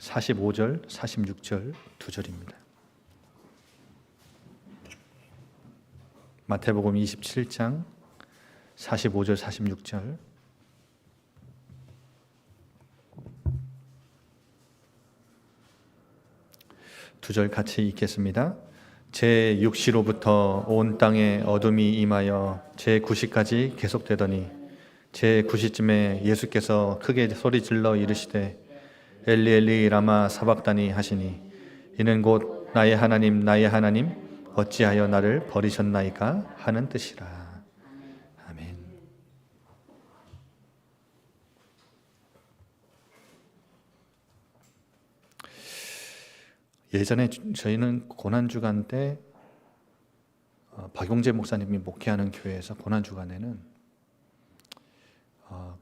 45절, 46절 두 절입니다. 마태복음 27장 45절, 46절. 두 절 같이 읽겠습니다. 제 6시로부터 온 땅에 어둠이 임하여 제 9시까지 계속되더니 제 9시쯤에 예수께서 크게 소리질러 이르시되 엘리 엘리 라마 사박다니 하시니 이는 곧 나의 하나님 어찌하여 나를 버리셨나이까 하는 뜻이라. 아멘. 예전에 저희는 고난주간 때 박용재 목사님이 목회하는 교회에서 고난주간에는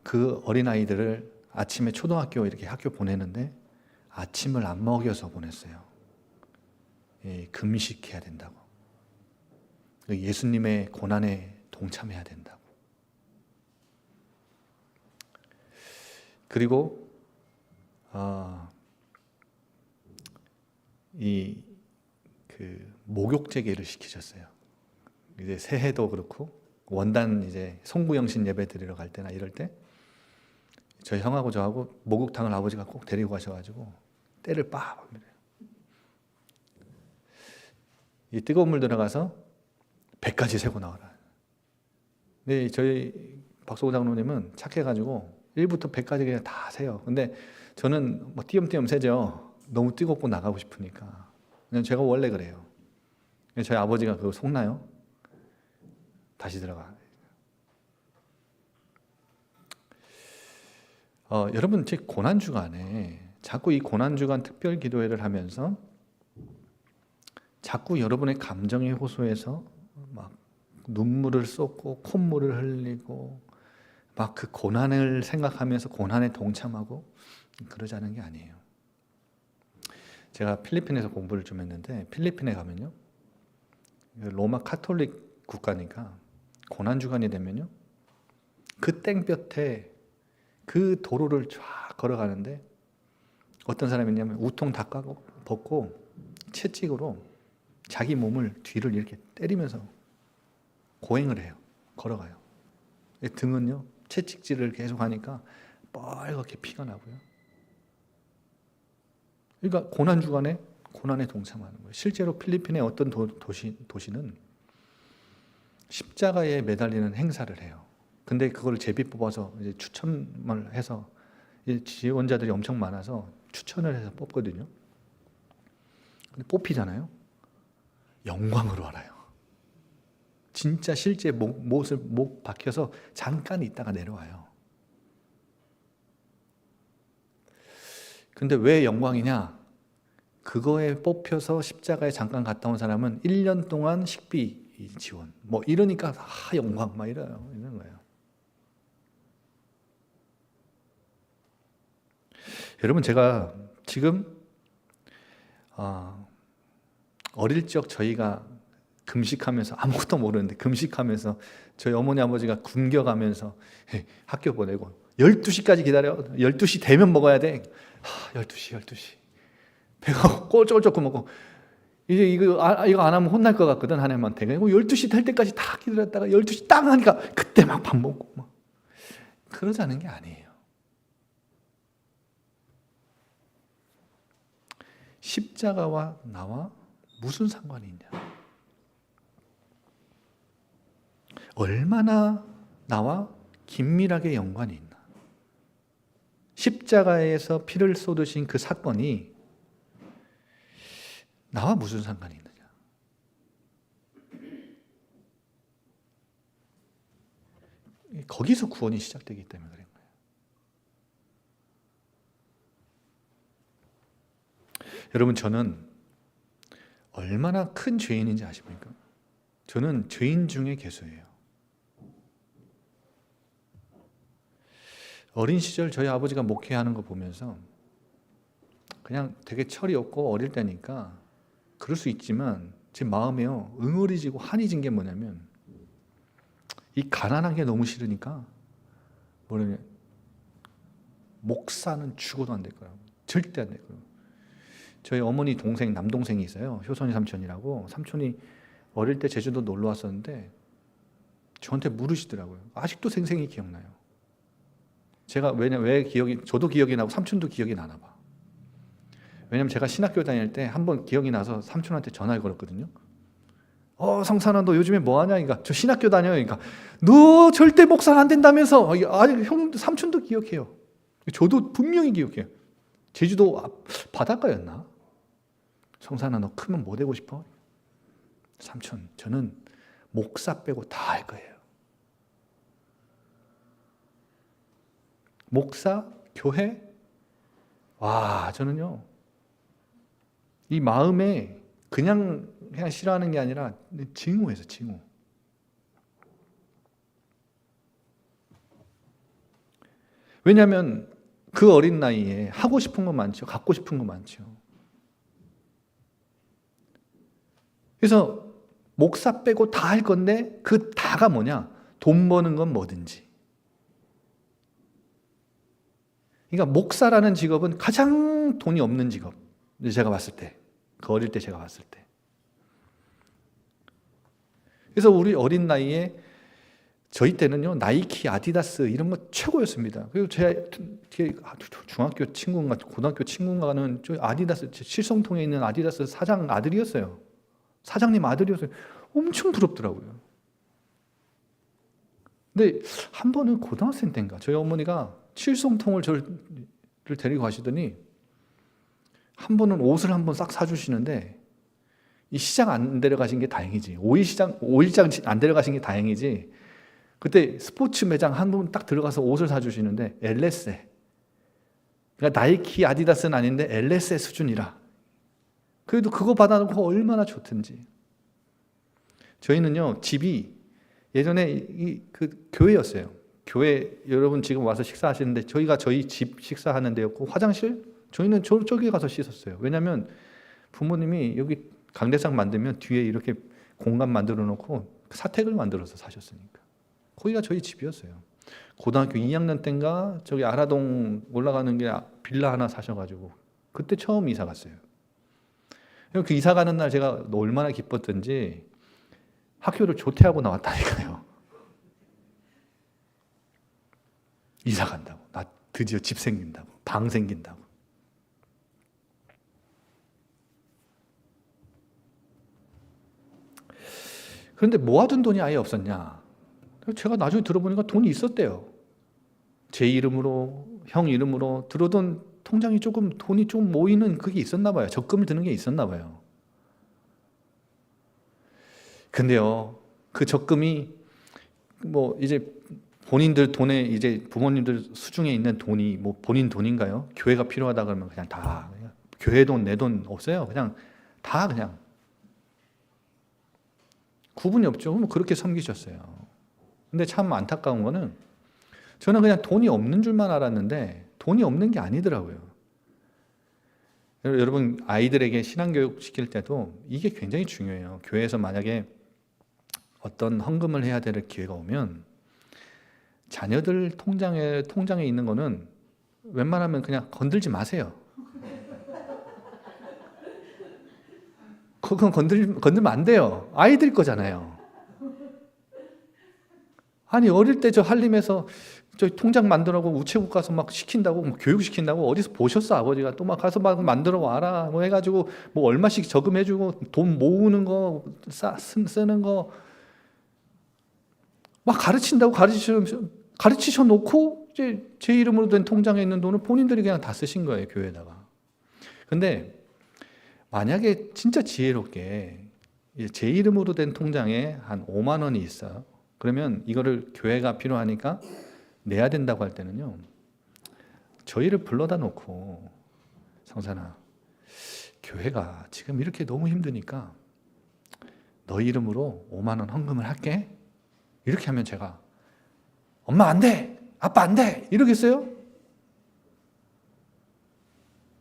그 어린아이들을 아침에 초등학교 이렇게 학교 보내는데 아침을 안 먹여서 보냈어요. 금식해야 된다고. 예수님의 고난에 동참해야 된다고. 그리고 목욕제계를 시키셨어요. 이제 새해도 그렇고 원단 이제 송구영신 예배 드리러 갈 때나 이럴 때 저희 형하고 저하고 목욕탕을 아버지가 꼭 데리고 가셔가지고 때를 빡 합니다. 이 뜨거운 물 들어가서 100가지 세고 나와라. 근데 저희 박소구 장로님은 착해가지고 1부터 100까지 그냥 다 세요. 근데 저는 뭐 띄엄띄엄 세죠. 너무 뜨겁고 나가고 싶으니까. 그냥 제가 원래 그래요. 저희 아버지가 그거 속나요? 다시 들어가. 여러분, 제 고난주간에 자꾸 이 고난주간 특별기도회를 하면서 자꾸 여러분의 감정에 호소해서 막 눈물을 쏟고 콧물을 흘리고 막 그 고난을 생각하면서 고난에 동참하고 그러자는 게 아니에요. 제가 필리핀에서 공부를 좀 했는데 필리핀에 가면요, 로마 카톨릭 국가니까 고난주간이 되면요 그 땡볕에 그 도로를 쫙 걸어가는데 어떤 사람이 있냐면 우통 다 까고 벗고 채찍으로 자기 몸을 뒤를 이렇게 때리면서 고행을 해요. 걸어가요. 등은요 채찍질을 계속 하니까 빨갛게 피가 나고요. 그러니까 고난주간에 고난에 동참하는 거예요. 실제로 필리핀의 어떤 도시는 십자가에 매달리는 행사를 해요. 근데 그걸 제비 뽑아서 이제 추첨을 해서 지원자들이 엄청 많아서 추천을 해서 뽑거든요. 근데 뽑히잖아요. 영광으로 알아요. 진짜 실제 목 박혀서 잠깐 있다가 내려와요. 근데 왜 영광이냐? 그거에 뽑혀서 십자가에 잠깐 갔다 온 사람은 1년 동안 식비 지원. 뭐 이러니까 영광 막 이런 거예요. 여러분, 제가 지금 어릴 적 저희가 금식하면서 아무것도 모르는데 금식하면서 저희 어머니 아버지가 굶겨가면서 학교 보내고 12시까지 기다려. 12시 되면 먹어야 돼. 12시. 배가 꼴쫄쫄 먹고 이제 이거 안 하면 혼날 것 같거든, 하나님한테. 그리고 12시 될 때까지 다 기다렸다가 12시 딱 하니까 그때 막 밥 먹고 막 그러자는 게 아니에요. 십자가와 나와 무슨 상관이 있냐? 얼마나 나와 긴밀하게 연관이 있나? 십자가에서 피를 쏟으신 그 사건이 나와 무슨 상관이 있느냐? 거기서 구원이 시작되기 때문에 그런 거예요. 여러분, 저는 얼마나 큰 죄인인지 아십니까? 저는 죄인 중에 괴수예요. 어린 시절 저희 아버지가 목회하는 거 보면서 그냥 되게 철이 없고 어릴 때니까 그럴 수 있지만 제 마음에요 응어리지고 한이 진 게 뭐냐면 이 가난한 게 너무 싫으니까 뭐냐면 목사는 죽어도 안 될 거라고. 절대 안 될 거라고. 저희 어머니 동생, 남동생이 있어요. 효선이 삼촌이라고. 삼촌이 어릴 때 제주도 놀러 왔었는데 저한테 물으시더라고요. 아직도 생생히 기억나요. 제가 왜 기억이, 저도 기억이 나고 삼촌도 기억이 나나 봐. 왜냐면 제가 신학교 다닐 때 한번 기억이 나서 삼촌한테 전화를 걸었거든요. 성산아, 너 요즘에 뭐 하냐? 그러니까 저 신학교 다녀요. 그러니까 너 절대 목사 안 된다면서. 형, 삼촌도 기억해요. 저도 분명히 기억해요. 제주도 바닷가였나? 성산아, 너 크면 뭐 되고 싶어? 삼촌, 저는 목사 빼고 다 할 거예요. 목사, 교회? 와, 저는요, 이 마음에 그냥 싫어하는 게 아니라 증오해서 증오. 왜냐하면 그 어린 나이에 하고 싶은 거 많죠. 갖고 싶은 거 많죠. 그래서 목사 빼고 다 할 건데 그 다가 뭐냐? 돈 버는 건 뭐든지. 그러니까 목사라는 직업은 가장 돈이 없는 직업. 제가 봤을 때. 그 어릴 때 제가 봤을 때. 그래서 우리 어린 나이에 저희 때는요, 나이키, 아디다스 이런 거 최고였습니다. 그리고 제 중학교 친구인가 고등학교 친구인가는 저 아디다스, 칠성통에 있는 아디다스 사장 아들이었어요. 사장님 아들이었어요. 엄청 부럽더라고요. 근데 한 번은 고등학생 때인가 저희 어머니가 칠성통을 저를 데리고 가시더니 한 번은 옷을 한 번 싹 사주시는데 이 시장 안 데려가신 게 다행이지. 오일장 안 데려가신 게 다행이지. 그때 스포츠 매장 한 번 딱 들어가서 옷을 사주시는데 LS에. 그러니까 나이키, 아디다스는 아닌데 LS의 수준이라. 그래도 그거 받아놓고 얼마나 좋든지. 저희는요, 집이 예전에 그 교회였어요. 교회, 여러분 지금 와서 식사하시는데 저희가 저희 집 식사하는 데였고, 화장실? 저희는 저쪽에 가서 씻었어요. 왜냐하면 부모님이 여기 강대상 만들면 뒤에 이렇게 공간 만들어 놓고 사택을 만들어서 사셨으니까. 거기가 저희 집이었어요. 고등학교 2학년 때인가 저기 아라동 올라가는 게 빌라 하나 사셔가지고 그때 처음 이사 갔어요. 그 이사 가는 날 제가 얼마나 기뻤던지 학교를 조퇴하고 나왔다니까요. 이사 간다고. 나 드디어 집 생긴다고. 방 생긴다고. 그런데 모아둔 돈이 아예 없었냐? 제가 나중에 들어보니까 돈이 있었대요. 제 이름으로, 형 이름으로 들어둔 통장이 돈이 좀 모이는 그게 있었나 봐요. 적금을 드는 게 있었나 봐요. 근데요, 그 적금이 뭐 이제 본인들 돈에 이제 부모님들 수중에 있는 돈이 뭐 본인 돈인가요? 교회가 필요하다 그러면 그냥 다 교회 돈, 내 돈 없어요. 그냥 다 그냥 구분이 없죠. 뭐 그렇게 섬기셨어요. 근데 참 안타까운 거는 저는 그냥 돈이 없는 줄만 알았는데 돈이 없는 게 아니더라고요. 여러분 아이들에게 신앙교육 시킬 때도 이게 굉장히 중요해요. 교회에서 만약에 어떤 헌금을 해야 될 기회가 오면 자녀들 통장에 있는 거는 웬만하면 그냥 건들지 마세요. 그건 건들면 안 돼요. 아이들 거잖아요. 아니 어릴 때 저 한림에서 저 통장 만들라고 우체국 가서 막 시킨다고 뭐 교육시킨다고 어디서 보셨어? 아버지가 또 막 가서 막 만들어 와라 뭐 해가지고 뭐 얼마씩 저금해주고 돈 모으는 거 쓰는 거 막 가르치셔 놓고 이제 제 이름으로 된 통장에 있는 돈을 본인들이 그냥 다 쓰신 거예요, 교회에다가. 근데 만약에 진짜 지혜롭게 제 이름으로 된 통장에 한 5만 원이 있어요. 그러면 이거를 교회가 필요하니까 내야 된다고 할 때는요, 저희를 불러다 놓고 성산아, 교회가 지금 이렇게 너무 힘드니까 너 이름으로 5만 원 헌금을 할게. 이렇게 하면 제가 엄마 안 돼, 아빠 안 돼 이러겠어요?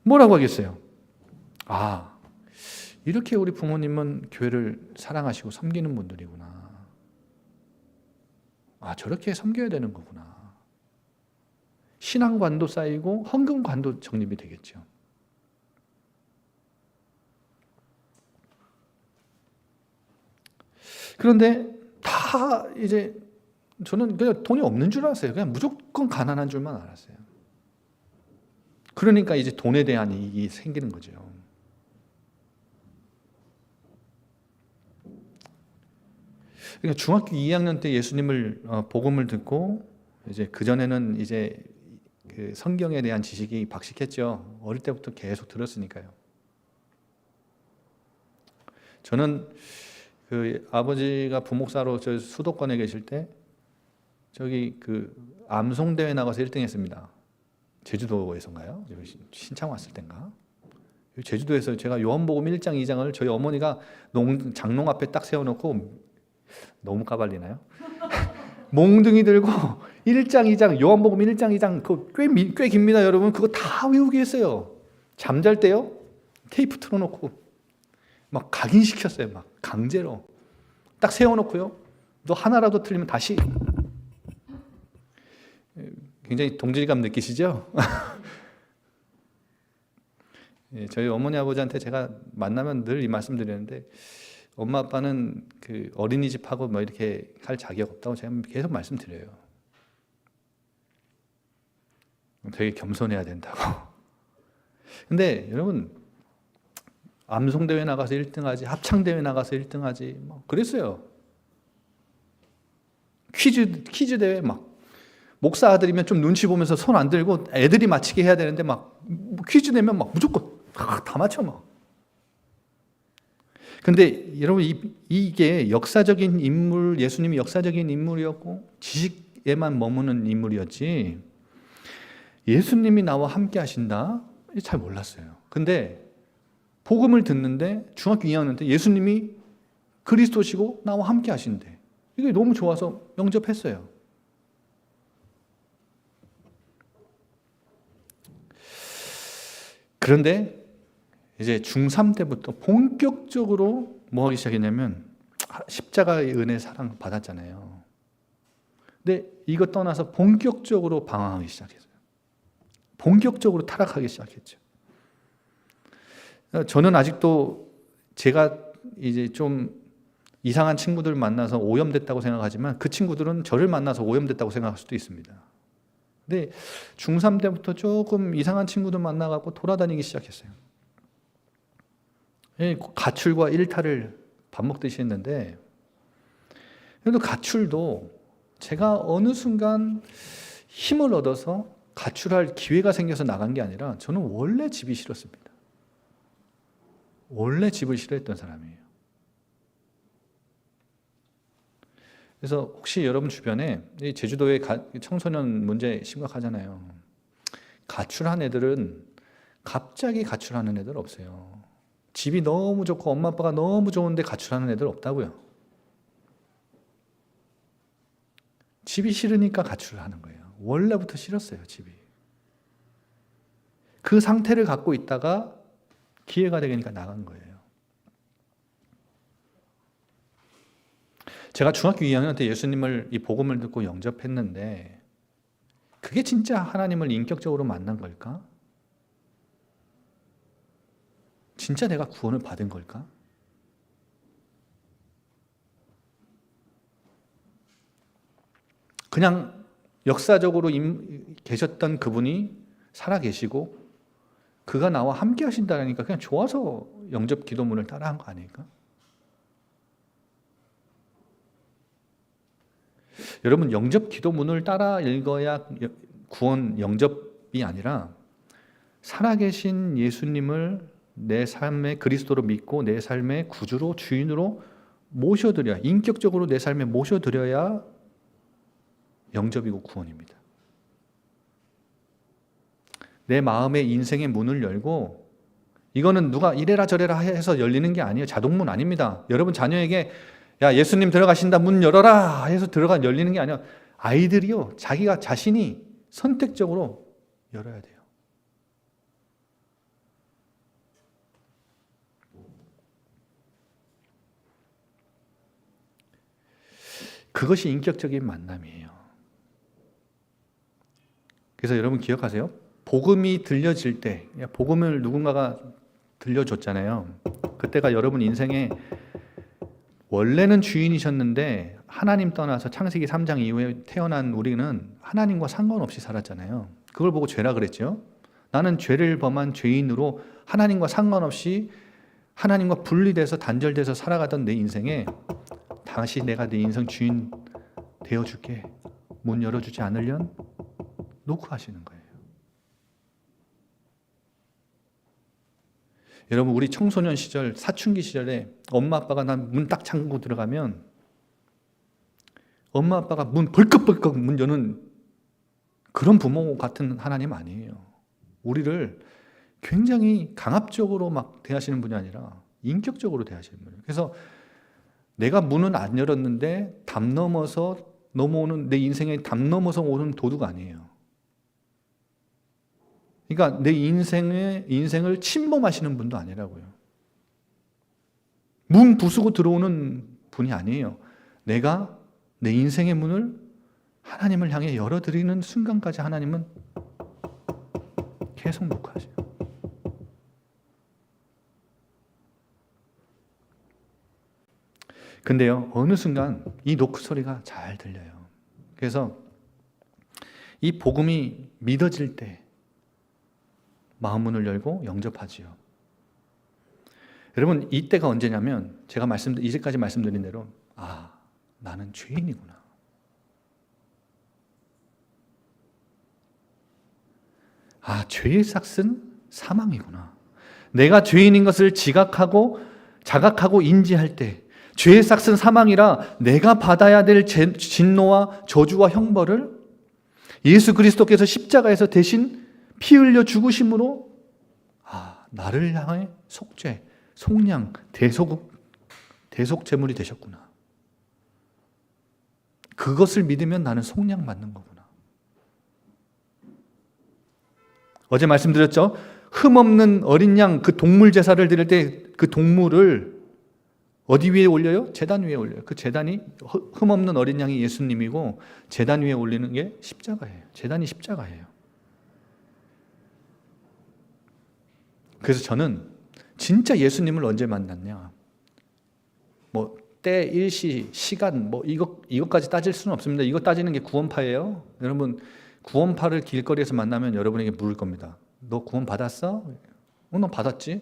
뭐라고 하겠어요? 아, 이렇게 우리 부모님은 교회를 사랑하시고 섬기는 분들이구나. 아, 저렇게 섬겨야 되는 거구나. 신앙관도 쌓이고 헌금관도 정립이 되겠죠. 그런데 다 이제 저는 그냥 돈이 없는 줄 알았어요. 그냥 무조건 가난한 줄만 알았어요. 그러니까 이제 돈에 대한 이익이 생기는 거죠. 그러니까 중학교 2학년 때 예수님을 복음을 듣고 이제 그 전에는 이제 그 성경에 대한 지식이 박식했죠. 어릴 때부터 계속 들었으니까요. 저는 그 아버지가 부목사로 저 수도권에 계실 때 저기 그 암송대회 나가서 1등 했습니다. 제주도에서인가요? 신창 왔을 땐가? 제주도에서 제가 요한복음 1장 2장을 저희 어머니가 장롱 앞에 딱 세워놓고, 너무 까발리나요? 몽둥이 들고 1장 2장 요한복음 1장 2장 그거 꽤 깁니다 여러분. 그거 다 외우게 했어요. 잠잘 때요 테이프 틀어놓고 막 각인시켰어요. 막 강제로 딱 세워놓고요, 너 하나라도 틀리면 다시. 굉장히 동질감 느끼시죠? 저희 어머니 아버지한테 제가 만나면 늘 이 말씀 드리는데, 엄마 아빠는 그 어린이집하고 뭐 이렇게 할 자격 없다고 제가 계속 말씀드려요. 되게 겸손해야 된다고. 근데 여러분, 암송대회 나가서 1등하지, 합창대회 나가서 1등하지, 뭐 그랬어요. 퀴즈 대회 막 목사 아들이면 좀 눈치 보면서 손 안 들고 애들이 맞히게 해야 되는데 막 퀴즈 내면 막 무조건 다 맞춰 막. 근데 여러분 이게 역사적인 인물, 예수님이 역사적인 인물이었고 지식에만 머무는 인물이었지 예수님이 나와 함께 하신다? 잘 몰랐어요. 근데 복음을 듣는데 중학교 2학년 때 예수님이 그리스도시고 나와 함께 하신대. 이게 너무 좋아서 영접했어요. 그런데 이제 중3 때부터 본격적으로 뭐 하기 시작했냐면 십자가의 은혜 사랑 받았잖아요. 근데 이거 떠나서 본격적으로 방황하기 시작했어요. 본격적으로 타락하기 시작했죠. 저는 아직도 제가 이제 좀 이상한 친구들 만나서 오염됐다고 생각하지만 그 친구들은 저를 만나서 오염됐다고 생각할 수도 있습니다. 근데 중3 때부터 조금 이상한 친구들 만나갖고 돌아다니기 시작했어요. 가출과 일탈을 밥 먹듯이 했는데, 그래도 가출도 제가 어느 순간 힘을 얻어서 가출할 기회가 생겨서 나간 게 아니라 저는 원래 집이 싫었습니다. 원래 집을 싫어했던 사람이에요. 그래서 혹시 여러분 주변에 제주도의 청소년 문제 심각하잖아요. 가출한 애들은 갑자기 가출하는 애들 없어요. 집이 너무 좋고 엄마 아빠가 너무 좋은데 가출하는 애들 없다고요. 집이 싫으니까 가출을 하는 거예요. 원래부터 싫었어요, 집이. 그 상태를 갖고 있다가 기회가 되니까 나간 거예요. 제가 중학교 2학년 때 예수님을 이 복음을 듣고 영접했는데 그게 진짜 하나님을 인격적으로 만난 걸까? 진짜 내가 구원을 받은 걸까? 그냥 역사적으로 계셨던 그분이 살아계시고 그가 나와 함께 하신다니까 그냥 좋아서 영접 기도문을 따라한 거 아닐까? 여러분, 영접 기도문을 따라 읽어야 구원 영접이 아니라 살아계신 예수님을 내 삶의 그리스도로 믿고 내 삶의 구주로 주인으로 모셔드려야, 인격적으로 내 삶에 모셔드려야 영접이고 구원입니다. 내 마음의 인생의 문을 열고, 이거는 누가 이래라 저래라 해서 열리는 게 아니에요. 자동문 아닙니다. 여러분 자녀에게 야 예수님 들어가신다 문 열어라 해서 열리는 게 아니라 아이들이요 자기가 자신이 선택적으로 열어야 돼요. 그것이 인격적인 만남이에요. 그래서 여러분 기억하세요. 복음이 들려질 때, 복음을 누군가가 들려줬잖아요. 그때가 여러분 인생의 원래는 주인이셨는데 하나님 떠나서 창세기 3장 이후에 태어난 우리는 하나님과 상관없이 살았잖아요. 그걸 보고 죄라 그랬죠. 나는 죄를 범한 죄인으로 하나님과 상관없이 하나님과 분리돼서 단절돼서 살아가던 내 인생에 다시 내가 내 인생 주인 되어줄게. 문 열어주지 않으련 놓고 하시는 거예요. 여러분, 우리 청소년 시절, 사춘기 시절에 엄마 아빠가 난 문 딱 잠그고 들어가면 엄마 아빠가 문 벌컥벌컥 문 여는 그런 부모 같은 하나님 아니에요. 우리를 굉장히 강압적으로 막 대하시는 분이 아니라 인격적으로 대하시는 분이에요. 그래서 내가 문은 안 열었는데 담 넘어서 넘어오는 내 인생에 담 넘어서 오는 도둑 아니에요. 그러니까 내 인생을 침범하시는 분도 아니라고요. 문 부수고 들어오는 분이 아니에요. 내가 내 인생의 문을 하나님을 향해 열어드리는 순간까지 하나님은 계속 놓고 하세요. 근데요, 어느 순간 이 노크 소리가 잘 들려요. 그래서 이 복음이 믿어질 때 마음 문을 열고 영접하지요. 여러분, 이때가 언제냐면 제가 이제까지 말씀드린 대로 나는 죄인이구나. 죄의 삭은 사망이구나. 내가 죄인인 것을 자각하고 인지할 때 죄의 삭은 사망이라 내가 받아야 될 진노와 저주와 형벌을 예수 그리스도께서 십자가에서 대신 피 흘려 죽으심으로 나를 향해 속죄, 속량, 대속 제물이 되셨구나. 그것을 믿으면 나는 속량 받는 거구나. 어제 말씀드렸죠? 흠없는 어린 양 그 동물 제사를 드릴 때 그 동물을 어디 위에 올려요? 제단 위에 올려요. 그 제단이 흠없는 어린 양이 예수님이고 제단 위에 올리는 게 십자가예요. 제단이 십자가예요. 그래서 저는 진짜 예수님을 언제 만났냐? 때, 일시, 시간 이것까지 따질 수는 없습니다. 이거 따지는 게 구원파예요. 여러분, 구원파를 길거리에서 만나면 여러분에게 물을 겁니다. 너 구원 받았어? 너 받았지?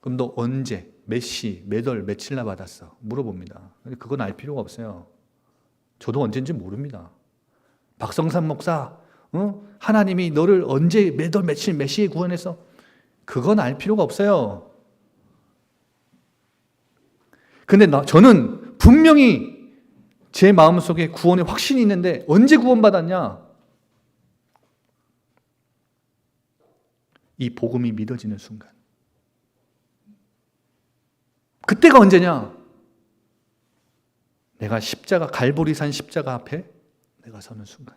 그럼 너 언제, 몇 시, 몇 월, 며칠나 받았어? 물어봅니다. 그건 알 필요가 없어요. 저도 언제인지 모릅니다. 박성산 목사, 하나님이 너를 언제, 몇 월, 며칠, 몇 시에 구원했어? 그건 알 필요가 없어요. 근데 저는 분명히 제 마음속에 구원의 확신이 있는데 언제 구원받았냐? 이 복음이 믿어지는 순간. 그때가 언제냐? 내가 갈보리산 십자가 앞에 내가 서는 순간.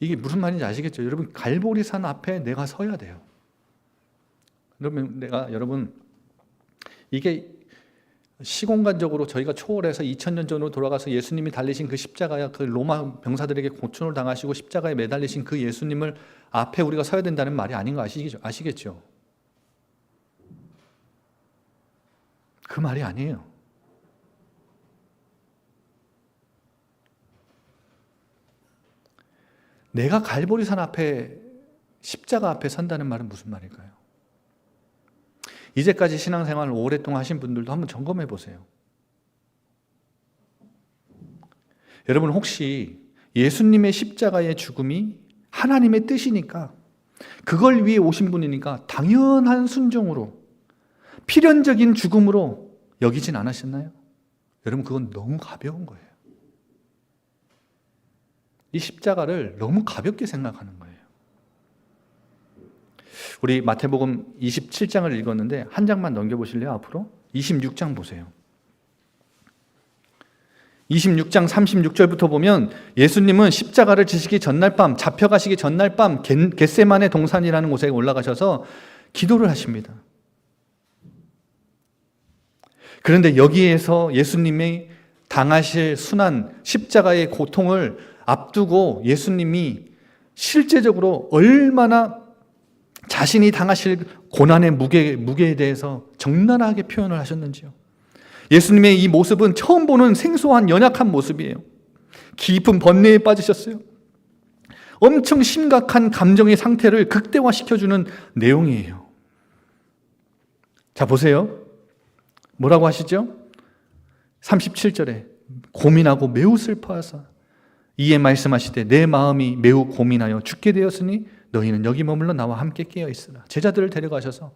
이게 무슨 말인지 아시겠죠? 여러분, 갈보리산 앞에 내가 서야 돼요. 여러분, 이게 시공간적으로 저희가 초월해서 2000년 전으로 돌아가서 예수님이 달리신 그 십자가야, 그 로마 병사들에게 고초를 당하시고 십자가에 매달리신 그 예수님을 앞에 우리가 서야 된다는 말이 아닌 거 아시겠죠? 그 말이 아니에요. 내가 갈보리산 앞에, 십자가 앞에 선다는 말은 무슨 말일까요? 이제까지 신앙생활을 오랫동안 하신 분들도 한번 점검해 보세요. 여러분, 혹시 예수님의 십자가의 죽음이 하나님의 뜻이니까, 그걸 위해 오신 분이니까 당연한 순종으로, 필연적인 죽음으로 여기진 않으셨나요? 여러분, 그건 너무 가벼운 거예요. 이 십자가를 너무 가볍게 생각하는 거예요. 우리 마태복음 27장을 읽었는데 한 장만 넘겨보실래요? 앞으로 26장 보세요. 26장 36절부터 보면 예수님은 십자가를 지시기 전날 밤, 잡혀가시기 전날 밤 겟세마네 동산이라는 곳에 올라가셔서 기도를 하십니다. 그런데 여기에서 예수님이 당하실 순환, 십자가의 고통을 앞두고 예수님이 실제적으로 얼마나 자신이 당하실 고난의 무게에 대해서 적나라하게 표현을 하셨는지요. 예수님의 이 모습은 처음 보는 생소한 연약한 모습이에요. 깊은 번뇌에 빠지셨어요. 엄청 심각한 감정의 상태를 극대화시켜주는 내용이에요. 자, 보세요. 뭐라고 하시죠? 37절에 고민하고 매우 슬퍼하사 이에 말씀하시되 내 마음이 매우 고민하여 죽게 되었으니 너희는 여기 머물러 나와 함께 깨어 있으라. 제자들을 데려가셔서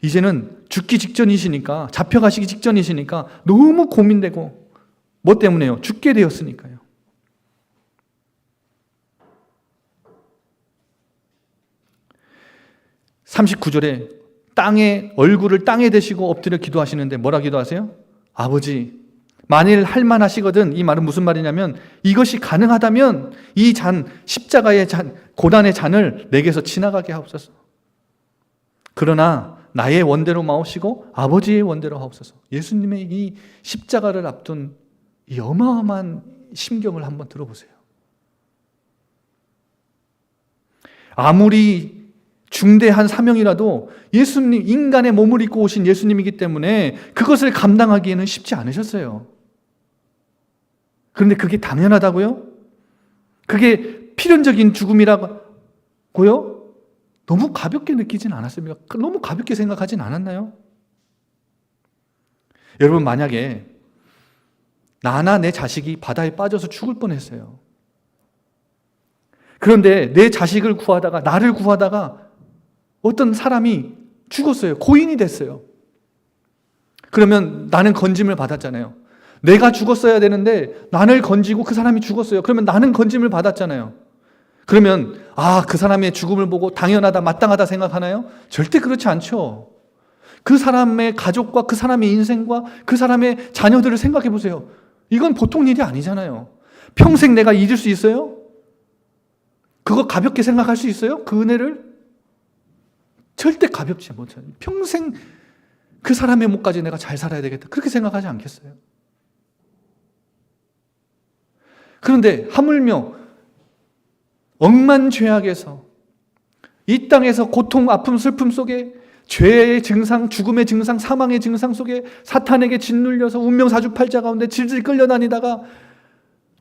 이제는 죽기 직전이시니까, 잡혀가시기 직전이시니까 너무 고민되고, 뭐 때문에요? 죽게 되었으니까요. (39절에) 얼굴을 땅에 대시고 엎드려 기도하시는데 뭐라 기도하세요? 아버지, 만일 할만하시거든. 이 말은 무슨 말이냐면, 이것이 가능하다면 이 십자가의 고난의 잔을 내게서 지나가게 하옵소서. 그러나 나의 원대로 마옵시고 아버지의 원대로 하옵소서. 예수님의 이 십자가를 앞둔 이 어마어마한 심경을 한번 들어보세요. 아무리 중대한 사명이라도 예수님, 인간의 몸을 입고 오신 예수님이기 때문에 그것을 감당하기에는 쉽지 않으셨어요. 그런데 그게 당연하다고요? 그게 필연적인 죽음이라고요? 너무 가볍게 느끼진 않았습니까? 너무 가볍게 생각하진 않았나요? 여러분, 만약에 나나 내 자식이 바다에 빠져서 죽을 뻔했어요. 그런데 내 자식을 구하다가, 나를 구하다가 어떤 사람이 죽었어요. 고인이 됐어요. 그러면 나는 건짐을 받았잖아요. 내가 죽었어야 되는데 나를 건지고 그 사람이 죽었어요. 그러면 나는 건짐을 받았잖아요. 그러면 그 사람의 죽음을 보고 당연하다, 마땅하다 생각하나요? 절대 그렇지 않죠. 그 사람의 가족과 그 사람의 인생과 그 사람의 자녀들을 생각해 보세요. 이건 보통 일이 아니잖아요. 평생 내가 잊을 수 있어요? 그거 가볍게 생각할 수 있어요? 그 은혜를? 절대 가볍지 못해요. 평생 그 사람의 목까지 내가 잘 살아야 되겠다. 그렇게 생각하지 않겠어요? 그런데 하물며 억만죄악에서, 이 땅에서 고통, 아픔, 슬픔 속에 죄의 증상, 죽음의 증상, 사망의 증상 속에 사탄에게 짓눌려서 운명사주팔자 가운데 질질 끌려다니다가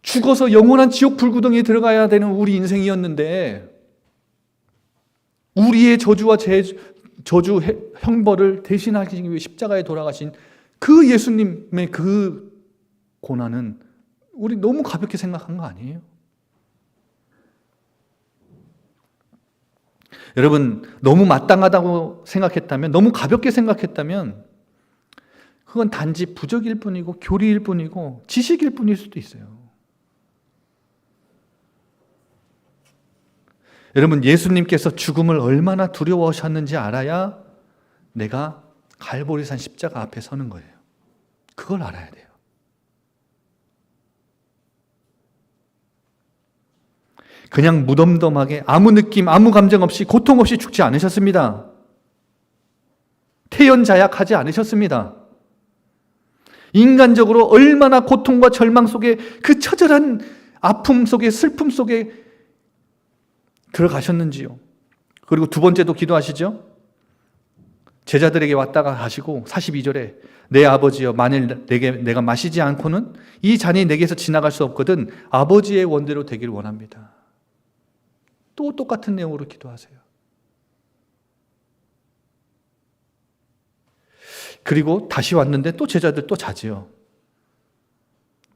죽어서 영원한 지옥 불구덩이에 들어가야 되는 우리 인생이었는데, 우리의 저주와 저주 형벌을 대신하기 위해 십자가에 돌아가신 그 예수님의 그 고난은 우리 너무 가볍게 생각한 거 아니에요? 여러분, 너무 마땅하다고 생각했다면, 너무 가볍게 생각했다면 그건 단지 부적일 뿐이고 교리일 뿐이고 지식일 뿐일 수도 있어요. 여러분, 예수님께서 죽음을 얼마나 두려워하셨는지 알아야 내가 갈보리산 십자가 앞에 서는 거예요. 그걸 알아야 돼요. 그냥 무덤덤하게 아무 느낌, 아무 감정 없이, 고통 없이 죽지 않으셨습니다. 태연자약하지 않으셨습니다. 인간적으로 얼마나 고통과 절망 속에, 그 처절한 아픔 속에, 슬픔 속에 들어가셨는지요. 그리고 두 번째도 기도하시죠. 제자들에게 왔다가 하시고 42절에 내 아버지여, 만일 내가 마시지 않고는 이 잔이 내게서 지나갈 수 없거든 아버지의 원대로 되길 원합니다. 또 똑같은 내용으로 기도하세요. 그리고 다시 왔는데 또 제자들 또 자지요.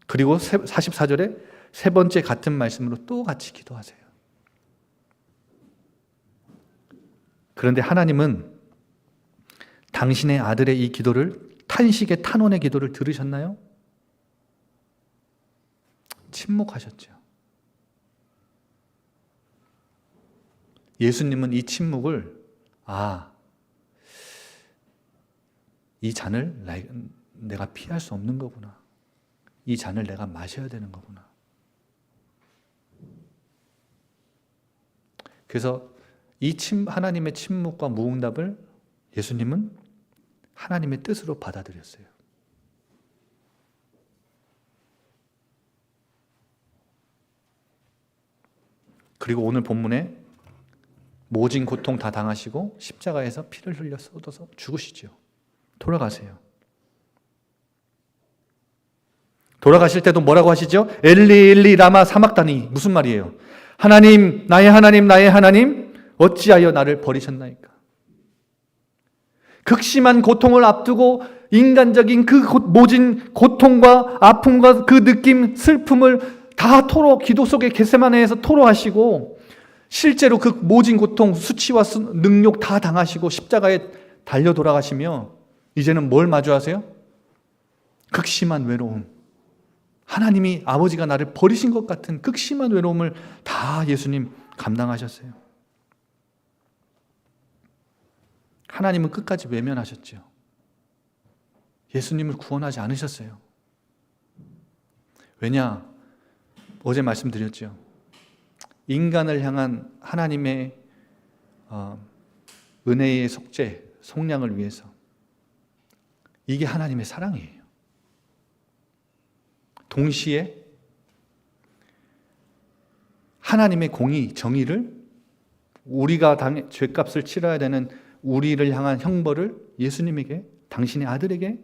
그리고 44절에 세 번째 같은 말씀으로 또 같이 기도하세요. 그런데 하나님은 당신의 아들의 이 기도를, 탄식의 탄원의 기도를 들으셨나요? 침묵하셨죠. 예수님은 이 침묵을, 이 잔을 내가 피할 수 없는 거구나. 이 잔을 내가 마셔야 되는 거구나. 그래서 이 하나님의 침묵과 무응답을 예수님은 하나님의 뜻으로 받아들였어요. 그리고 오늘 본문에 모진 고통 다 당하시고 십자가에서 피를 흘려 쏟아서 죽으시죠. 돌아가세요. 돌아가실 때도 뭐라고 하시죠? 엘리 엘리 라마 사막다니. 무슨 말이에요? 하나님, 나의 하나님, 나의 하나님, 어찌하여 나를 버리셨나이까? 극심한 고통을 앞두고 인간적인 그 모진 고통과 아픔과 그 느낌, 슬픔을 다 기도 속에 겟세마네에서 토로하시고 실제로 그 모진 고통, 수치와 능욕 다 당하시고 십자가에 달려 돌아가시며 이제는 뭘 마주하세요? 극심한 외로움. 하나님이 아버지가 나를 버리신 것 같은 극심한 외로움을 다 예수님 감당하셨어요. 하나님은 끝까지 외면하셨죠. 예수님을 구원하지 않으셨어요. 왜냐? 어제 말씀드렸죠. 인간을 향한 하나님의 은혜의 속죄, 속량을 위해서. 이게 하나님의 사랑이에요. 동시에 하나님의 공의, 정의를 우리가 죄값을 치러야 되는 우리를 향한 형벌을 예수님에게, 당신의 아들에게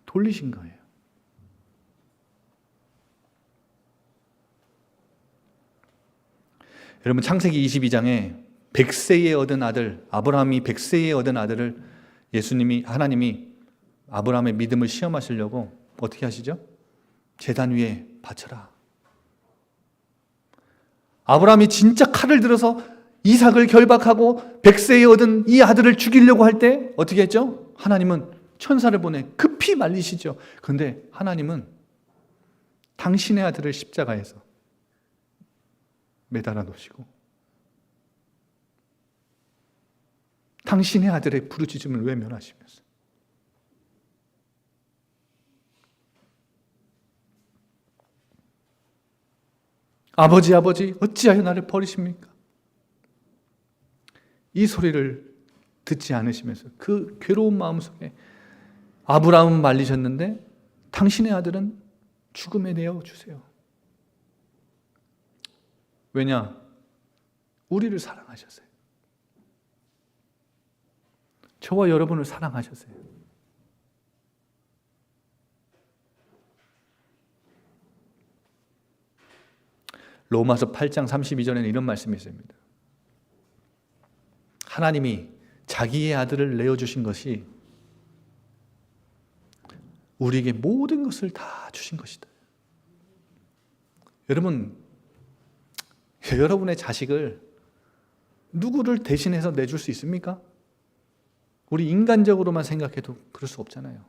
돌리신 거예요. 여러분 창세기 22장에 100세에 얻은 아들, 아브라함이 100세에 얻은 아들을 하나님이 아브라함의 믿음을 시험하시려고 어떻게 하시죠? 제단 위에 바쳐라. 아브라함이 진짜 칼을 들어서 이삭을 결박하고 100세에 얻은 이 아들을 죽이려고 할 때 어떻게 했죠? 하나님은 천사를 보내 급히 말리시죠. 그런데 하나님은 당신의 아들을 십자가에서 매달아 놓으시고 당신의 아들의 부르짖음을 외면하시면서 아버지 아버지 어찌하여 나를 버리십니까? 이 소리를 듣지 않으시면서 그 괴로운 마음속에 아브라함은 말리셨는데 당신의 아들은 죽음에 내어주세요. 왜냐? 우리를 사랑하셨어요. 저와 여러분을 사랑하셨어요. 로마서 8장 32절에는 이런 말씀이 있습니다. 하나님이 자기의 아들을 내어주신 것이 우리에게 모든 것을 다 주신 것이다. 여러분의 자식을 누구를 대신해서 내줄 수 있습니까? 우리 인간적으로만 생각해도 그럴 수 없잖아요.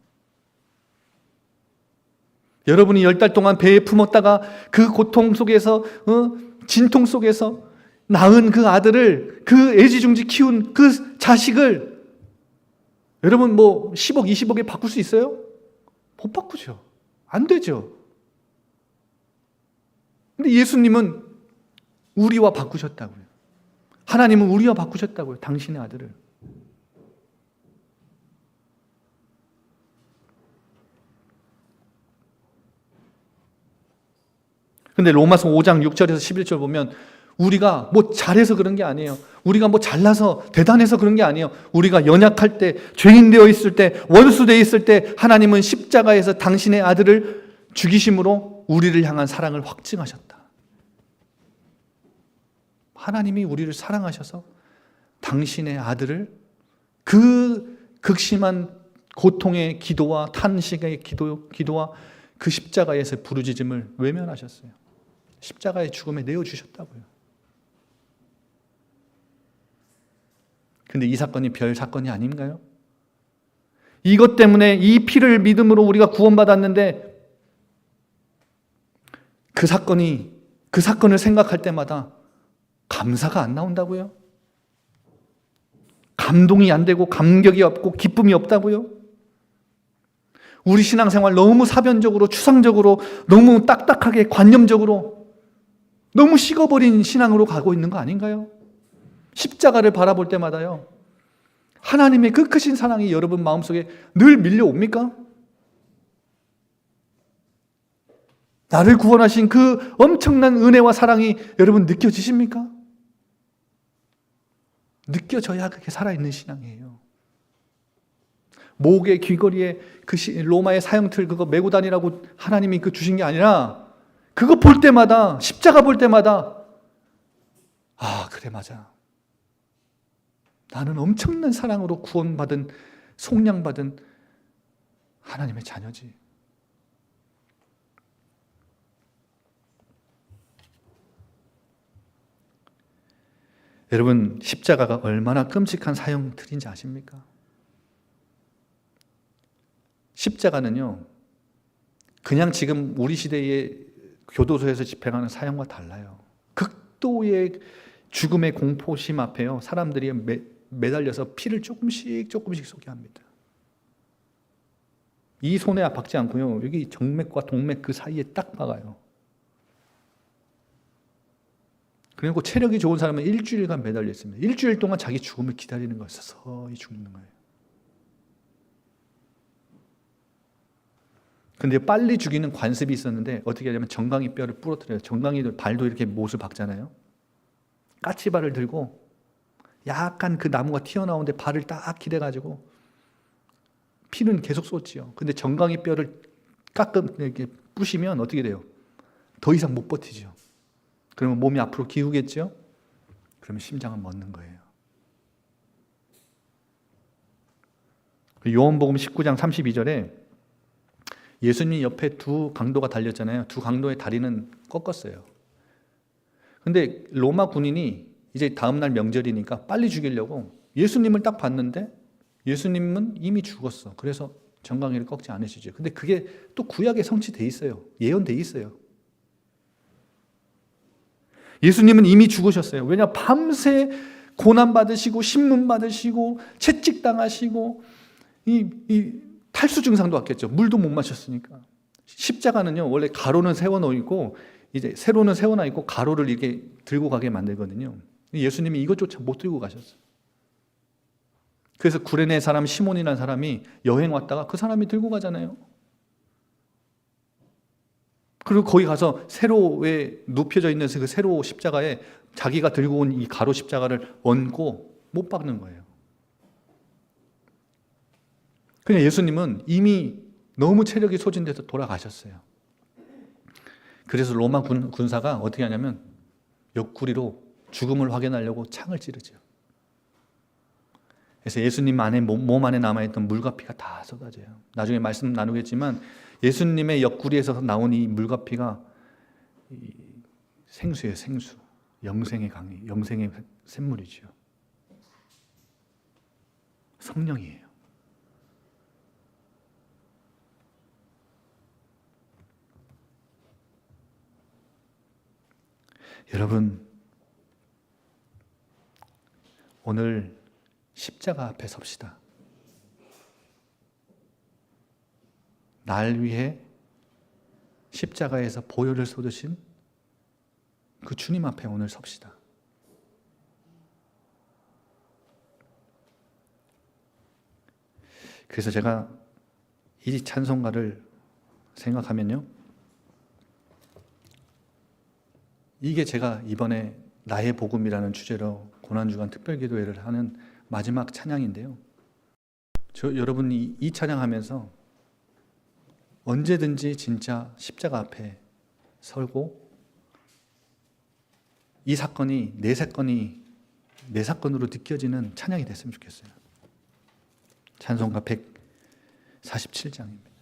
여러분이 10달 동안 배에 품었다가 그 고통 속에서 진통 속에서 낳은 그 아들을, 그 애지중지 키운 그 자식을 여러분 10억, 20억에 바꿀 수 있어요? 못 바꾸죠. 안 되죠. 근데 예수님은 우리와 바꾸셨다고요. 하나님은 우리와 바꾸셨다고요. 당신의 아들을. 근데 로마서 5장 6절에서 11절 보면 우리가 잘해서 그런 게 아니에요. 우리가 잘나서 대단해서 그런 게 아니에요. 우리가 연약할 때, 죄인 되어 있을 때, 원수 되어 있을 때 하나님은 십자가에서 당신의 아들을 죽이심으로 우리를 향한 사랑을 확증하셨다. 하나님이 우리를 사랑하셔서 당신의 아들을 그 극심한 고통의 기도와 탄식의 기도와 그 십자가에서 부르짖음을 외면하셨어요. 십자가의 죽음에 내어주셨다고요. 근데 이 사건이 별 사건이 아닌가요? 이것 때문에 이 피를 믿음으로 우리가 구원받았는데 그 사건을 생각할 때마다 감사가 안 나온다고요? 감동이 안 되고 감격이 없고 기쁨이 없다고요? 우리 신앙생활 너무 사변적으로 추상적으로 너무 딱딱하게 관념적으로 너무 식어버린 신앙으로 가고 있는 거 아닌가요? 십자가를 바라볼 때마다요, 하나님의 그 크신 사랑이 여러분 마음속에 늘 밀려옵니까? 나를 구원하신 그 엄청난 은혜와 사랑이 여러분 느껴지십니까? 느껴져야 그게 살아있는 신앙이에요. 목의 귀걸이에 그 로마의 사형틀 그거 메고 다니라고 하나님이 그 주신 게 아니라 그거 볼 때마다, 십자가 볼 때마다 아, 그래 맞아. 나는 엄청난 사랑으로 구원받은, 속량받은 하나님의 자녀지. 여러분, 십자가가 얼마나 끔찍한 사형틀인지 아십니까? 십자가는요, 그냥 지금 우리 시대의 교도소에서 집행하는 사형과 달라요. 극도의 죽음의 공포심 앞에요, 사람들이 매달려서 피를 조금씩 쏟게 합니다. 이 손에 박지 않고요, 여기 정맥과 동맥 그 사이에 딱 박아요. 그리고 체력이 좋은 사람은 일주일간 매달려 있습니다. 일주일 동안 자기 죽음을 기다리는 거예요. 서서히 죽는 거예요. 근데 빨리 죽이는 관습이 있었는데 어떻게 하냐면 정강이 뼈를 부러뜨려요. 정강이들 발도 이렇게 못을 박잖아요. 까치발을 들고 약간 그 나무가 튀어나오는데 발을 딱 기대가지고 피는 계속 쏟지요. 근데 정강이 뼈를 가끔 이렇게 부시면 어떻게 돼요? 더 이상 못 버티죠. 그러면 몸이 앞으로 기우겠죠? 그러면 심장은 멎는 거예요. 요한복음 19장 32절에 예수님 옆에 두 강도가 달렸잖아요. 두 강도의 다리는 꺾었어요. 근데 로마 군인이 이제 다음날 명절이니까 빨리 죽이려고 예수님을 딱 봤는데 예수님은 이미 죽었어. 그래서 정강이를 꺾지 않으시죠. 근데 그게 또 구약에 성취돼 있어요. 예언돼 있어요. 예수님은 이미 죽으셨어요. 왜냐? 밤새 고난받으시고 신문받으시고 채찍당하시고 이 탈수 증상도 왔겠죠. 물도 못 마셨으니까. 십자가는요, 원래 가로는 세워놓고 있고 이제 세로는 세워놔 있고 가로를 이렇게 들고 가게 만들거든요. 예수님이 이것조차 못 들고 가셨어요. 그래서 구레네 사람 시몬이라는 사람이 여행 왔다가 그 사람이 들고 가잖아요. 그리고 거기 가서 세로에 눕혀져 있는 그 세로 십자가에 자기가 들고 온 이 가로 십자가를 얹고 못 박는 거예요. 그냥 예수님은 이미 너무 체력이 소진돼서 돌아가셨어요. 그래서 로마 군사가 어떻게 하냐면 옆구리로 죽음을 확인하려고 창을 찌르죠. 그래서 예수님 안에 몸 안에 남아있던 물과 피가 다 쏟아져요. 나중에 말씀 나누겠지만 예수님의 옆구리에서 나온 이 물과 피가 생수예요, 생수. 영생의 강이, 영생의 샘물이죠. 성령이에요. 여러분, 오늘 십자가 앞에 섭시다. 날 위해 십자가에서 보혈을 쏟으신 그 주님 앞에 오늘 섭시다. 그래서 제가 이 찬송가를 생각하면요, 이게 제가 이번에 나의 복음이라는 주제로 고난주간 특별기도회를 하는 마지막 찬양인데요. 여러분이 이 찬양하면서 언제든지 진짜 십자가 앞에 설고 이 사건이 내 사건으로 느껴지는 찬양이 됐으면 좋겠어요. 찬송가 147장입니다.